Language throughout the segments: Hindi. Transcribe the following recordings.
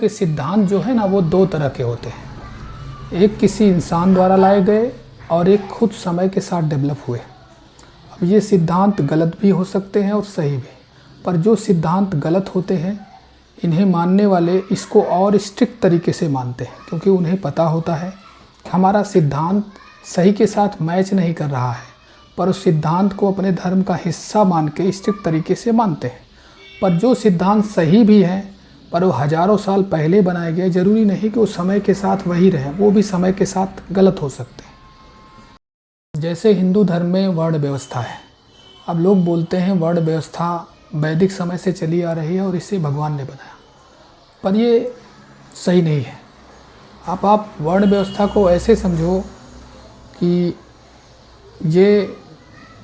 के सिद्धांत जो है ना वो दो तरह के होते हैं। एक किसी इंसान द्वारा लाए गए और एक खुद समय के साथ डेवलप हुए। अब ये सिद्धांत गलत भी हो सकते हैं और सही भी, पर जो सिद्धांत गलत होते हैं इन्हें मानने वाले इसको और स्ट्रिक्ट तरीके से मानते हैं, क्योंकि उन्हें पता होता है कि हमारा सिद्धांत सही के साथ मैच नहीं कर रहा है, पर उस सिद्धांत को अपने धर्म का हिस्सा मान के स्ट्रिक्ट तरीके से मानते हैं। पर जो सिद्धांत सही भी हैं पर वो हज़ारों साल पहले बनाए गए, ज़रूरी नहीं कि वो समय के साथ वही रहें, वो भी समय के साथ गलत हो सकते हैं। जैसे हिंदू धर्म में वर्ण व्यवस्था है। अब लोग बोलते हैं वर्ण व्यवस्था वैदिक समय से चली आ रही है और इसे भगवान ने बनाया, पर ये सही नहीं है। आप वर्ण व्यवस्था को ऐसे समझो कि ये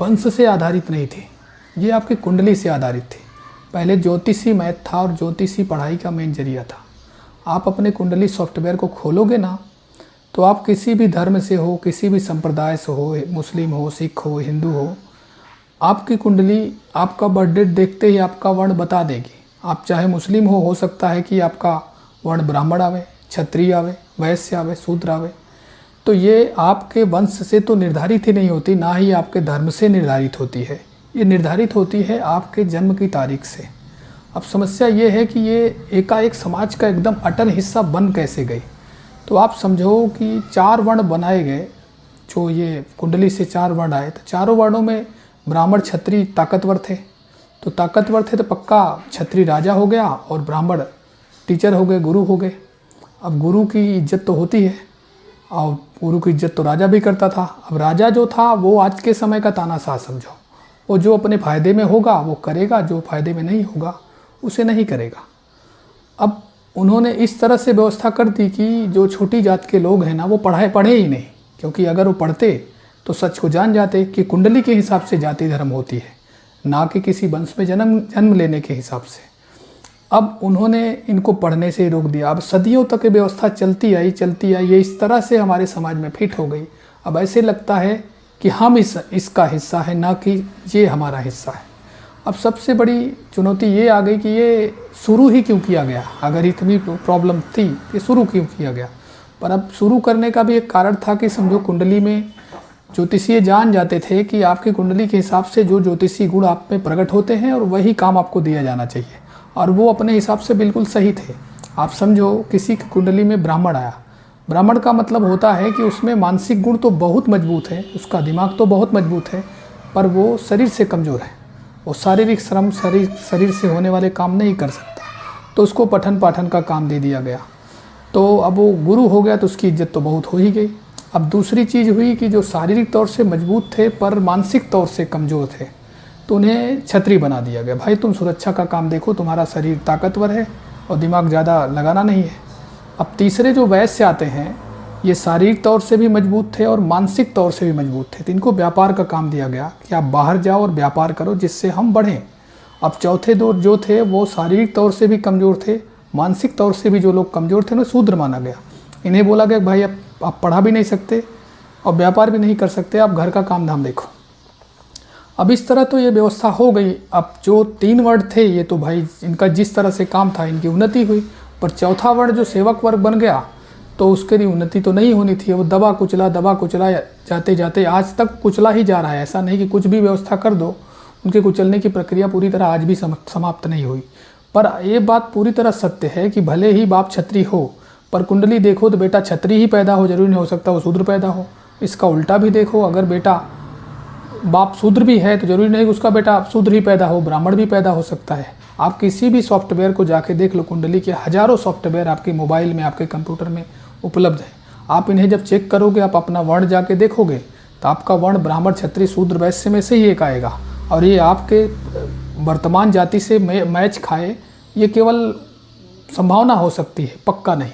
वंश से आधारित नहीं थी, ये आपकी कुंडली से आधारित थी। पहले ज्योतिषी मैथ था और ज्योतिषी पढ़ाई का मेन जरिया था। आप अपने कुंडली सॉफ्टवेयर को खोलोगे ना, तो आप किसी भी धर्म से हो, किसी भी संप्रदाय से हो, मुस्लिम हो, सिख हो, हिंदू हो, आपकी कुंडली आपका बर्थ डेट देखते ही आपका वर्ण बता देगी। आप चाहे मुस्लिम हो सकता है कि आपका वर्ण ब्राह्मण आवे, क्षत्रिय आवे, वैश्य आवे, शूद्र आवे। तो ये आपके वंश से तो निर्धारित ही नहीं होती, ना ही आपके धर्म से निर्धारित होती है। ये निर्धारित होती है आपके जन्म की तारीख से। अब समस्या ये है कि ये एकाएक समाज का एकदम अटल हिस्सा बन कैसे गई। तो आप समझो कि 4 वर्ण बनाए गए, जो ये कुंडली से 4 वर्ण आए, तो चारों वर्णों में ब्राह्मण क्षत्रिय ताकतवर थे। तो ताकतवर थे तो पक्का क्षत्रिय राजा हो गया और ब्राह्मण टीचर हो गए, गुरु हो गए। अब गुरु की इज्जत तो होती है और गुरु की इज्जत तो राजा भी करता था। अब राजा जो था वो आज के समय का तानाशाह समझो, वो जो अपने फ़ायदे में होगा वो करेगा, जो फ़ायदे में नहीं होगा उसे नहीं करेगा। अब उन्होंने इस तरह से व्यवस्था कर दी कि जो छोटी जात के लोग हैं ना वो पढ़े ही नहीं, क्योंकि अगर वो पढ़ते तो सच को जान जाते कि कुंडली के हिसाब से जाति धर्म होती है, ना कि किसी वंश में जन्म लेने के हिसाब से। अब उन्होंने इनको पढ़ने से ही रोक दिया। अब सदियों तक ये व्यवस्था चलती आई, ये इस तरह से हमारे समाज में फिट हो गई। अब ऐसे लगता है कि हम इसका हिस्सा है, ना कि ये हमारा हिस्सा है। अब सबसे बड़ी चुनौती ये आ गई कि ये शुरू ही क्यों किया गया। अगर इतनी प्रॉब्लम थी कि शुरू क्यों किया गया। पर अब शुरू करने का भी एक कारण था कि समझो कुंडली में ज्योतिषी जान जाते थे कि आपकी कुंडली के हिसाब से जो ज्योतिषी गुण आप में प्रकट होते हैं और वही काम आपको दिया जाना चाहिए, और वो अपने हिसाब से बिल्कुल सही थे। आप समझो किसी की कुंडली में ब्राह्मण आया, ब्राह्मण का मतलब होता है कि उसमें मानसिक गुण तो बहुत मजबूत है, उसका दिमाग तो बहुत मजबूत है, पर वो शरीर से कमज़ोर है। वो शारीरिक श्रम शरीर से होने वाले काम नहीं कर सकता, तो उसको पठन पाठन का काम दे दिया गया। तो अब वो गुरु हो गया तो उसकी इज्जत तो बहुत हो ही गई। अब दूसरी चीज़ हुई कि जो शारीरिक तौर से मजबूत थे पर मानसिक तौर से कमज़ोर थे, तो उन्हें क्षत्रिय बना दिया गया। भाई तुम सुरक्षा का काम देखो, तुम्हारा शरीर ताकतवर है और दिमाग ज़्यादा लगाना नहीं है। अब तीसरे जो वैश्य आते हैं, ये शारीरिक तौर से भी मजबूत थे और मानसिक तौर से भी मजबूत थे, तो इनको व्यापार का काम दिया गया कि आप बाहर जाओ और व्यापार करो जिससे हम बढ़ें। अब चौथे दो जो थे वो शारीरिक तौर से भी कमज़ोर थे, मानसिक तौर से भी जो लोग कमज़ोर थे उन्हें शूद्र माना गया। इन्हें बोला गया भाई आप पढ़ा भी नहीं सकते और व्यापार भी नहीं कर सकते, आप घर का काम धाम देखो। अब इस तरह तो ये व्यवस्था हो गई। अब जो 3 वर्ण थे ये तो भाई इनका जिस तरह से काम था इनकी उन्नति हुई, पर चौथा वर्ण जो सेवक वर्ग बन गया तो उसके लिए उन्नति तो नहीं होनी थी। वो दबा कुचला जाते जाते आज तक कुचला ही जा रहा है। ऐसा नहीं कि कुछ भी व्यवस्था कर दो, उनके कुचलने की प्रक्रिया पूरी तरह आज भी समाप्त नहीं हुई। पर ये बात पूरी तरह सत्य है कि भले ही बाप क्षत्रिय हो, पर कुंडली देखो तो बेटा क्षत्रिय ही पैदा हो, जरूरी नहीं हो सकता वो शूद्र पैदा हो। इसका उल्टा भी देखो, अगर बेटा बाप शूद्र भी है तो जरूरी नहीं कि उसका बेटा शूद्र ही पैदा हो, ब्राह्मण भी पैदा हो सकता है। आप किसी भी सॉफ्टवेयर को जाके देख लो, कुंडली के हज़ारों सॉफ्टवेयर आपके मोबाइल में, आपके कंप्यूटर में उपलब्ध है। आप इन्हें जब चेक करोगे, आप अपना वर्ण जाके देखोगे तो आपका वर्ण ब्राह्मण क्षत्रिय शूद्र वैश्य में से ही एक आएगा, और ये आपके वर्तमान जाति से मैच खाए, ये केवल संभावना हो सकती है, पक्का नहीं।